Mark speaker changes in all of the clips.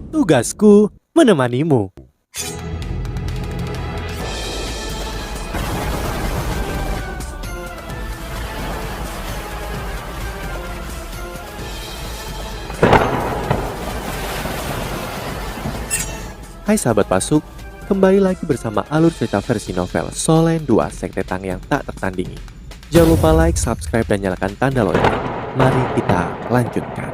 Speaker 1: Tugasku menemanimu. Hai sahabat Pasuk, kembali lagi bersama alur cerita versi novel Solen 2 Sekte Tang yang tak tertandingi. Jangan lupa like, subscribe, dan nyalakan tanda lonceng. Mari kita lanjutkan.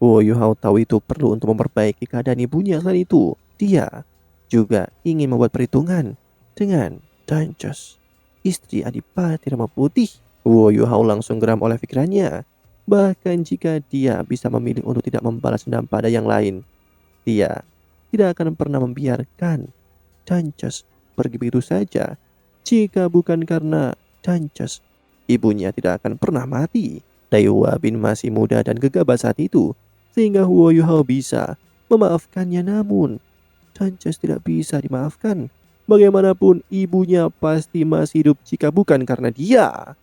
Speaker 1: Yu Hao tahu itu perlu untuk memperbaiki keadaan ibunya. Selain itu, dia juga ingin membuat perhitungan dengan Dancos, istri Adipati Rama Putih. Yu Hao langsung geram oleh pikirannya. Bahkan jika dia bisa memilih untuk tidak membalas dendam pada yang lain, dia tidak akan pernah membiarkan Dancos pergi begitu saja. Jika bukan karena Dancos, ibunya tidak akan pernah mati. Daiwa Bin masih muda dan gegabah saat itu, sehingga Yu Hao bisa memaafkannya. Namun Dancos tidak bisa dimaafkan. Bagaimanapun ibunya pasti masih hidup jika bukan karena dia.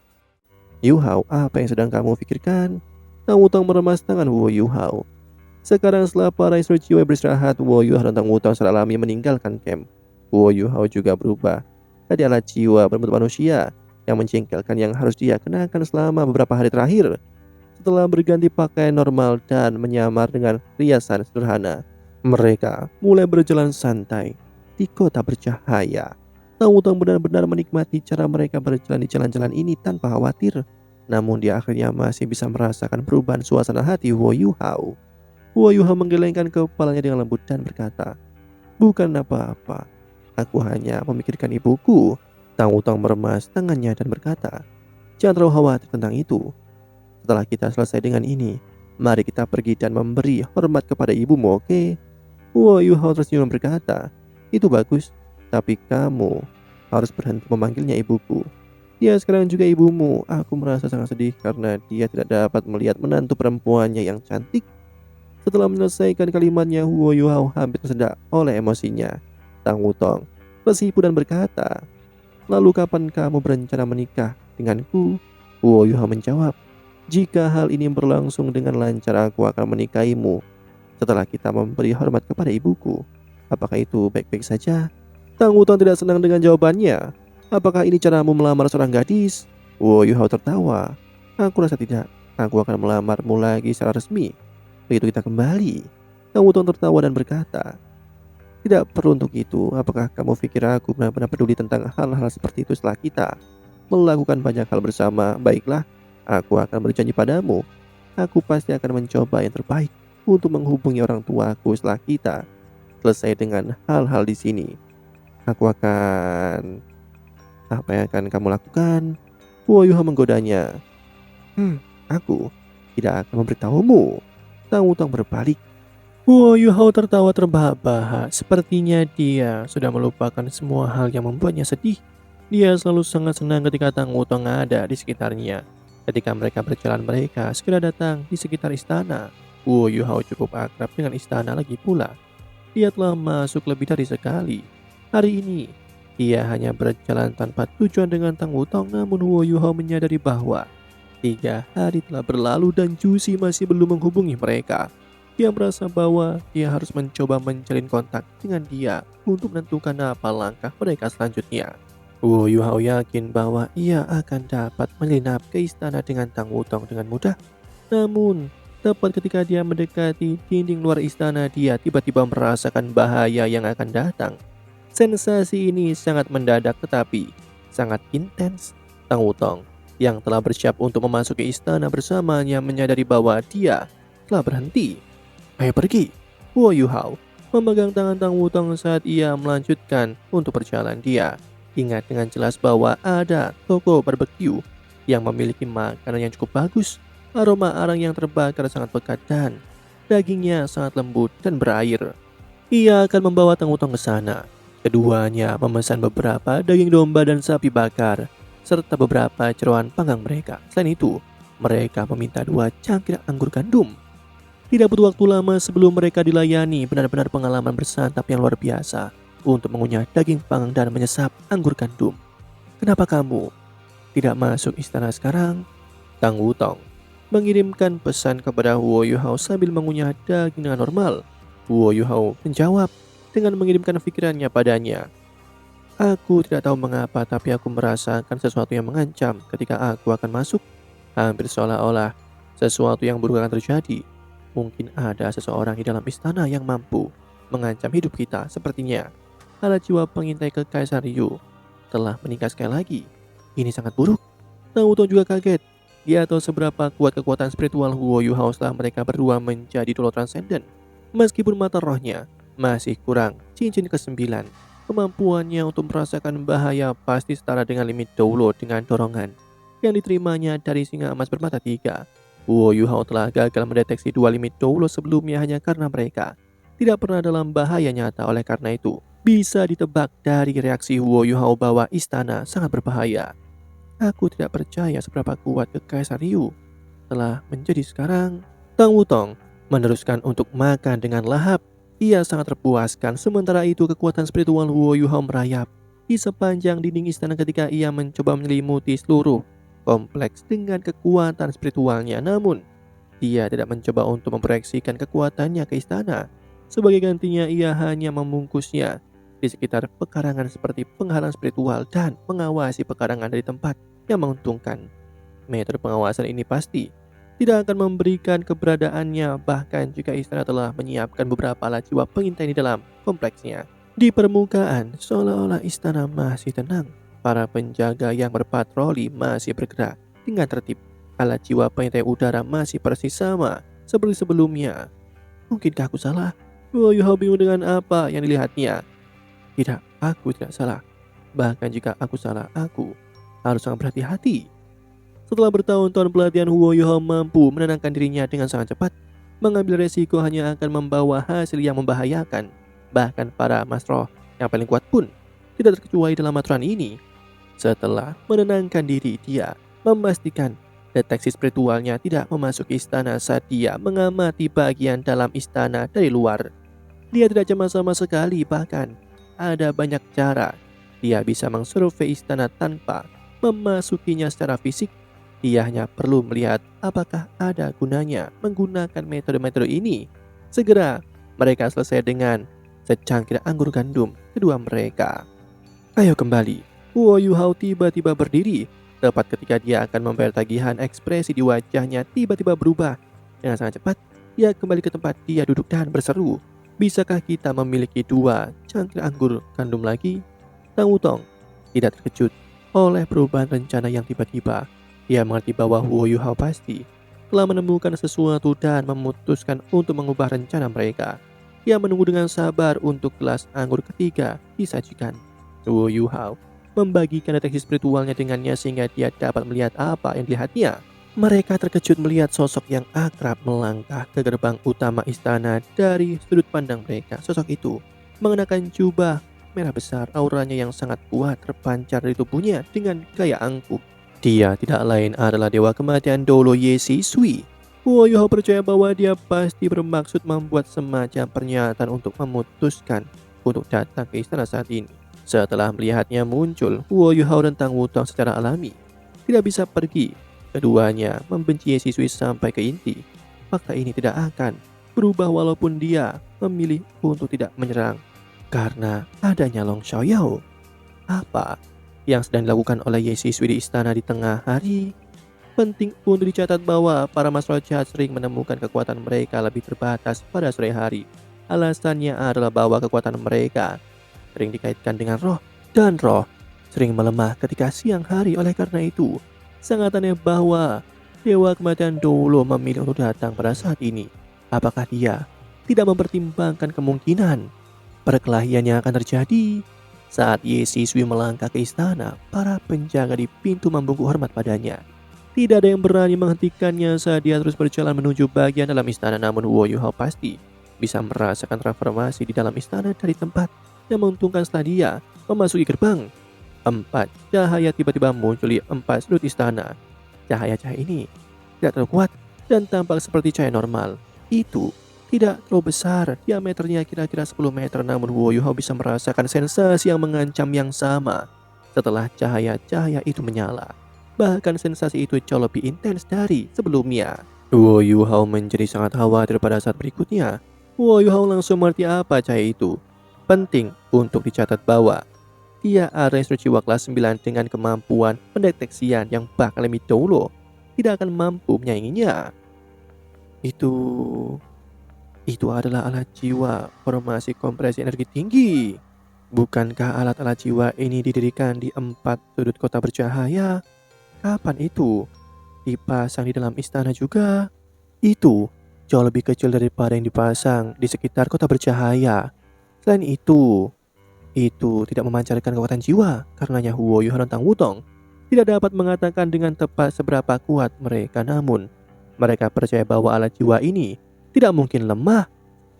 Speaker 1: Yu Hao, apa yang sedang kamu pikirkan? Tang Wutong meremas tangan Yu Hao. Sekarang setelah para instruktur Ciwei beristirahat, Yu Hao dan Tang Wutong secara alami meninggalkan camp. Yu Hao juga berubah. Tadi adalah jiwa berbentuk manusia yang menjengkelkan yang harus dia kenakan selama beberapa hari terakhir. Setelah berganti pakaian normal dan menyamar dengan riasan sederhana, mereka mulai berjalan santai di kota bercahaya. Tang Wutong benar-benar menikmati cara mereka berjalan di jalan-jalan ini tanpa khawatir. Namun dia akhirnya masih bisa merasakan perubahan suasana hati Yu Hao. Yu Hao menggelengkan kepalanya dengan lembut dan berkata, "Bukan apa-apa, aku hanya memikirkan ibuku." Tang Wutong meremas tangannya dan berkata, "Jangan terlalu khawatir tentang itu. Setelah kita selesai dengan ini, mari kita pergi dan memberi hormat kepada ibumu, oke?" Yu Hao tersenyum berkata, "Itu bagus. Tapi kamu harus berhenti memanggilnya ibuku. Dia sekarang juga ibumu." Aku merasa sangat sedih karena dia tidak dapat melihat menantu perempuannya yang cantik. Setelah menyelesaikan kalimatnya, Yu Hao hampir tersedak oleh emosinya. Tang Wutong tersipu dan berkata, "Lalu kapan kamu berencana menikah denganku?" Yu Hao menjawab, "Jika hal ini berlangsung dengan lancar, aku akan menikahimu setelah kita memberi hormat kepada ibuku. Apakah itu baik-baik saja?" Tang Wutong tidak senang dengan jawabannya. "Apakah ini caramu melamar seorang gadis?" Yu Hao tertawa. "Aku rasa tidak. Aku akan melamarmu lagi secara resmi begitu kita kembali." Tang Wutong tertawa dan berkata, "Tidak perlu untuk itu. Apakah kamu pikir aku benar-benar peduli tentang hal-hal seperti itu setelah kita melakukan banyak hal bersama? Baiklah, aku akan berjanji padamu. Aku pasti akan mencoba yang terbaik untuk menghubungi orang tuaku setelah kita selesai dengan hal-hal di sini. Aku akan... Apa yang akan kamu lakukan?" Yu Hao menggodanya. Aku tidak akan memberitahumu." Tang Wutong berbalik. Yu Hao tertawa terbahak-bahak. Sepertinya dia sudah melupakan semua hal yang membuatnya sedih. Dia selalu sangat senang ketika Tang Wutong ada di sekitarnya. Ketika mereka berjalan, mereka segera datang di sekitar istana. Yu Hao cukup akrab dengan istana lagi pula. Dia telah masuk lebih dari sekali. Hari ini, dia hanya berjalan tanpa tujuan dengan Tang Wutong. Namun Yu Hao menyadari bahwa 3 hari telah berlalu dan Jusi masih belum menghubungi mereka. Dia merasa bahwa dia harus mencoba menjalin kontak dengan dia untuk menentukan apa langkah mereka selanjutnya. Yu Hao yakin bahwa ia akan dapat menyelinap ke istana dengan Tang Wutong dengan mudah. Namun, tepat ketika dia mendekati dinding luar istana, dia tiba-tiba merasakan bahaya yang akan datang. Sensasi ini sangat mendadak tetapi sangat intens. Tang Wutong yang telah bersiap untuk memasuki istana bersamanya menyadari bahwa dia telah berhenti. "Ayo pergi." Yu Hao memegang tangan Tang Wutong saat ia melanjutkan untuk berjalan. Dia ingat dengan jelas bahwa ada toko barbeque yang memiliki makanan yang cukup bagus. Aroma arang yang terbakar sangat pekat dan dagingnya sangat lembut dan berair. Ia akan membawa Tang Wutong ke sana. Keduanya memesan beberapa daging domba dan sapi bakar, serta beberapa jeroan panggang mereka. Selain itu, mereka meminta 2 cangkir anggur gandum. Tidak butuh waktu lama sebelum mereka dilayani. Benar-benar pengalaman bersantap yang luar biasa untuk mengunyah daging panggang dan menyesap anggur gandum. "Kenapa kamu tidak masuk istana sekarang?" Tang Wutong mengirimkan pesan kepada Huo Yuhao sambil mengunyah daging dengan normal. Huo Yuhao menjawab dengan mengirimkan pikirannya padanya. Aku tidak tahu mengapa, tapi aku merasakan sesuatu yang mengancam ketika aku akan masuk. Hampir seolah-olah sesuatu yang buruk akan terjadi. Mungkin ada seseorang di dalam istana yang mampu mengancam hidup kita. Sepertinya ala jiwa pengintai Kekaisar Ryu telah meningkat sekali lagi. Ini sangat buruk. Naruto juga kaget. Dia tahu seberapa kuat kekuatan spiritual Huo Yuhao setelah mereka berdua menjadi Dolo Transcendent. Meskipun mata rohnya masih kurang cincin ke-9, kemampuannya untuk merasakan bahaya pasti setara dengan limit Dolo dengan dorongan yang diterimanya dari singa emas bermata 3. Huo Yuhao telah gagal mendeteksi 2 limit Dolo sebelumnya hanya karena mereka tidak pernah dalam bahaya nyata. Oleh karena itu, bisa ditebak dari reaksi Huo Yuhao bahwa istana sangat berbahaya. Aku tidak percaya seberapa kuat Kekaisar Ryu telah menjadi sekarang. Tang Wutong meneruskan untuk makan dengan lahap. Ia sangat terpuaskan. Sementara itu kekuatan spiritual Huo Yuhao merayap di sepanjang dinding istana ketika ia mencoba menyelimuti seluruh kompleks dengan kekuatan spiritualnya. Namun dia tidak mencoba untuk memproyeksikan kekuatannya ke istana. Sebagai gantinya ia hanya membungkusnya di sekitar pekarangan seperti penghalang spiritual dan mengawasi pekarangan dari tempat yang menguntungkan. Metode pengawasan ini pasti tidak akan memberikan keberadaannya bahkan jika istana telah menyiapkan beberapa alat jiwa pengintai di dalam kompleksnya. Di permukaan, seolah-olah istana masih tenang. Para penjaga yang berpatroli masih bergerak dengan tertib. Alat jiwa pengintai udara masih persis sama seperti sebelumnya. Mungkinkah aku salah? Huo Yuhao bingung dengan apa yang dilihatnya. Tidak, aku tidak salah. Bahkan jika aku salah, aku harus sangat berhati-hati. Setelah bertahun-tahun pelatihan, Huo Yuhao mampu menenangkan dirinya dengan sangat cepat. Mengambil resiko hanya akan membawa hasil yang membahayakan. Bahkan para Mas Roh yang paling kuat pun tidak terkecuali dalam aturan ini. Setelah menenangkan diri, dia memastikan deteksi spiritualnya tidak memasuki istana saat dia mengamati bagian dalam istana dari luar. Dia tidak cemas sama sekali, bahkan ada banyak cara dia bisa mengsurvei istana tanpa memasukinya secara fisik. Dia hanya perlu melihat apakah ada gunanya menggunakan metode-metode ini. Segera mereka selesai dengan secangkir anggur gandum kedua mereka. Ayo kembali. Huo Yuhao tiba-tiba berdiri. Tepat ketika dia akan membayar tagihan, ekspresi di wajahnya tiba-tiba berubah. Dengan sangat cepat, dia kembali ke tempat dia duduk dan berseru, "Bisakah kita memiliki 2 cangkir anggur gandum lagi?" Tang Wutong tidak terkejut oleh perubahan rencana yang tiba-tiba. Dia mengerti bahwa Huo Yuhao pasti telah menemukan sesuatu dan memutuskan untuk mengubah rencana mereka. Dia menunggu dengan sabar untuk gelas anggur ketiga disajikan. Huo Yuhao membagikan deteksi spiritualnya dengannya sehingga dia dapat melihat apa yang dilihatnya. Mereka terkejut melihat sosok yang akrab melangkah ke gerbang utama istana dari sudut pandang mereka. Sosok itu mengenakan jubah merah besar, auranya yang sangat kuat terpancar dari tubuhnya dengan gaya angkuh. Dia tidak lain adalah dewa kematian Dolo Ye Sisui. Huo Yuhao percaya bahwa dia pasti bermaksud membuat semacam pernyataan untuk memutuskan untuk datang ke istana saat ini. Setelah melihatnya muncul, Huo Yuhao dan Tang Wutong secara alami tidak bisa pergi. Keduanya membenci Ye Sisui sampai ke inti. Fakta ini tidak akan berubah walaupun dia memilih untuk tidak menyerang karena adanya Long Xiaoyao. Apa yang sedang dilakukan oleh Ye Sisui di istana di tengah hari? Penting untuk dicatat bahwa para masalah jahat sering menemukan kekuatan mereka lebih terbatas pada sore hari. Alasannya adalah bahwa kekuatan mereka sering dikaitkan dengan roh, dan roh sering melemah ketika siang hari. Oleh karena itu, sangat aneh bahwa dewa kematian Dolo memilih untuk datang pada saat ini. Apakah dia tidak mempertimbangkan kemungkinan perkelahian yang akan terjadi? Saat Ye Sisui melangkah ke istana, para penjaga di pintu membungkuk hormat padanya. Tidak ada yang berani menghentikannya saat dia terus berjalan menuju bagian dalam istana. Namun Huo Yuhao pasti bisa merasakan transformasi di dalam istana dari tempat yang menguntungkan. Setelah dia memasuki gerbang, 4 cahaya tiba-tiba muncul di 4 sudut istana. Cahaya-cahaya ini tidak terlalu kuat dan tampak seperti cahaya normal. Itu tidak terlalu besar, diameternya kira-kira 10 meter. Namun Huo Yuhao bisa merasakan sensasi yang mengancam yang sama setelah cahaya-cahaya itu menyala. Bahkan sensasi itu jauh lebih intens dari sebelumnya. Wo Yuhao menjadi sangat khawatir pada saat berikutnya. Wo Yuhao langsung mengerti apa cahaya itu. Penting untuk dicatat bahwa dia adalah instruksi jiwa kelas 9 dengan kemampuan pendeteksian yang bahkan lebih dulu tidak akan mampu menyainginya. Itu itu adalah alat jiwa formasi kompresi energi tinggi. Bukankah alat-alat jiwa ini didirikan di 4 sudut kota bercahaya? Kapan itu? Dipasang di dalam istana juga? Itu jauh lebih kecil daripada yang dipasang di sekitar kota bercahaya. Selain itu tidak memancarkan kekuatan jiwa. Karenanya Huo Yuhan Tang Wutong tidak dapat mengatakan dengan tepat seberapa kuat mereka. Namun mereka percaya bahwa alat jiwa ini tidak mungkin lemah.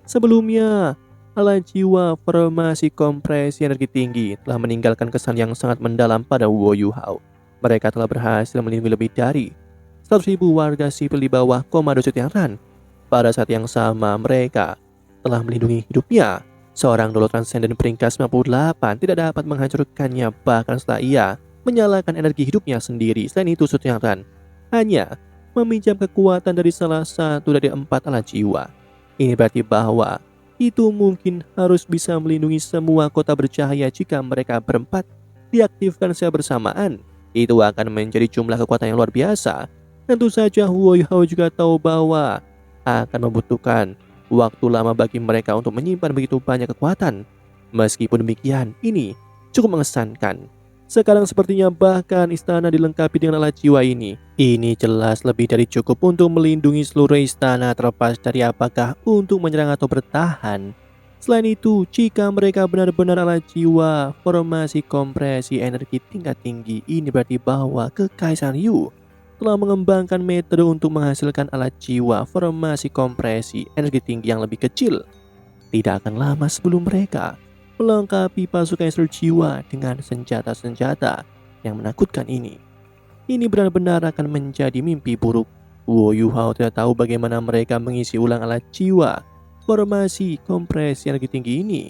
Speaker 1: Sebelumnya, alat jiwa formasi kompresi energi tinggi telah meninggalkan kesan yang sangat mendalam pada Wo Yuhao. Mereka telah berhasil melindungi lebih dari 100.000 warga sipil di bawah komando Sutianran. Pada saat yang sama, mereka telah melindungi hidupnya. Seorang Dolo Transcendent peringkat 98 tidak dapat menghancurkannya bahkan setelah ia menyalakan energi hidupnya sendiri. Selain itu, Sutianran hanya meminjam kekuatan dari salah satu dari 4 alat jiwa. Ini berarti bahwa itu mungkin harus bisa melindungi semua kota bercahaya. Jika mereka berempat diaktifkan secara bersamaan, itu akan menjadi jumlah kekuatan yang luar biasa. Tentu saja Huo Yuhao juga tahu bahwa akan membutuhkan waktu lama bagi mereka untuk menyimpan begitu banyak kekuatan. Meskipun demikian, ini cukup mengesankan. Sekarang sepertinya bahkan istana dilengkapi dengan alat jiwa ini. Ini jelas lebih dari cukup untuk melindungi seluruh istana, terlepas dari apakah untuk menyerang atau bertahan. Selain itu, jika mereka benar-benar alat jiwa formasi kompresi energi tingkat tinggi, ini berarti bahwa Kekaisaran Yu telah mengembangkan metode untuk menghasilkan alat jiwa formasi kompresi energi tinggi yang lebih kecil. Tidak akan lama sebelum mereka melengkapi pasukan instruksi jiwa dengan senjata-senjata yang menakutkan ini. Ini benar-benar akan menjadi mimpi buruk. Wo Yuhao tidak tahu bagaimana mereka mengisi ulang alat jiwa formasi kompresi energi tinggi ini.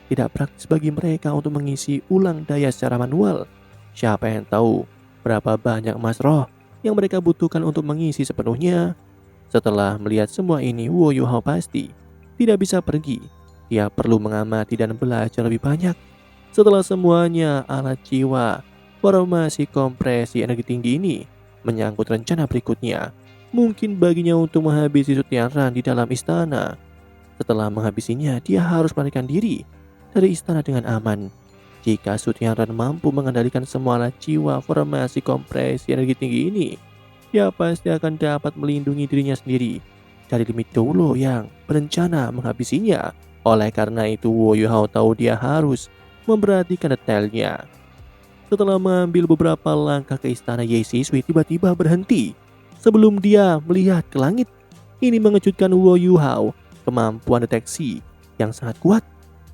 Speaker 1: Tidak praktis bagi mereka untuk mengisi ulang daya secara manual. Siapa yang tahu berapa banyak emas roh yang mereka butuhkan untuk mengisi sepenuhnya? Setelah melihat semua ini, Wo Yuhao pasti tidak bisa pergi. Dia perlu mengamati dan belajar lebih banyak. Setelah semuanya, alat jiwa formasi kompresi energi tinggi ini menyangkut rencana berikutnya. Mungkin baginya untuk menghabisi Sutianran di dalam istana. Setelah menghabisinya, dia harus melarikan diri dari istana dengan aman. Jika Sutianran mampu mengendalikan semua alat jiwa formasi kompresi energi tinggi ini, dia pasti akan dapat melindungi dirinya sendiri dari limit Dolo yang berencana menghabisinya. Oleh karena itu, Wo Yuhao tahu dia harus memperhatikan detailnya. Setelah mengambil beberapa langkah ke istana, Ye Sisui tiba-tiba berhenti sebelum dia melihat ke langit. Ini mengejutkan Wo Yuhao. Kemampuan deteksi yang sangat kuat.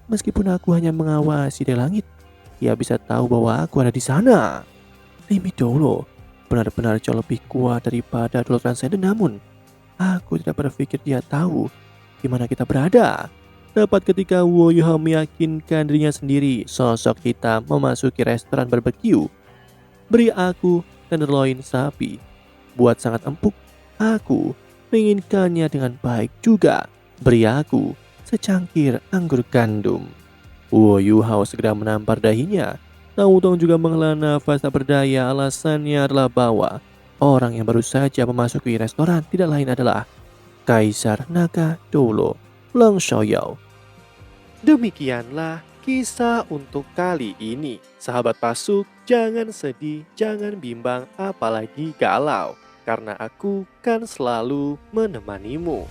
Speaker 1: Meskipun aku hanya mengawasi dari langit, dia bisa tahu bahwa aku ada di sana. Limit Dolo benar-benar jauh lebih kuat daripada Dolo Transcendent, namun aku tidak berpikir dia tahu di mana kita berada. Tepat ketika Wo Yuhao meyakinkan dirinya sendiri, sosok hitam memasuki restoran barbeque. Beri aku tenderloin sapi, buat sangat empuk. Aku menginginkannya dengan baik juga. Beri aku secangkir anggur gandum. Wo Yuhao segera menampar dahinya. Tang Wutong juga menghela nafas tak berdaya. Alasannya adalah bahwa orang yang baru saja memasuki restoran tidak lain adalah Kaisar Naga Dolo, Long Xiaoyao. Demikianlah kisah untuk kali ini. Sahabat Pasuk, jangan sedih, jangan bimbang, apalagi galau, karena aku kan selalu menemanimu.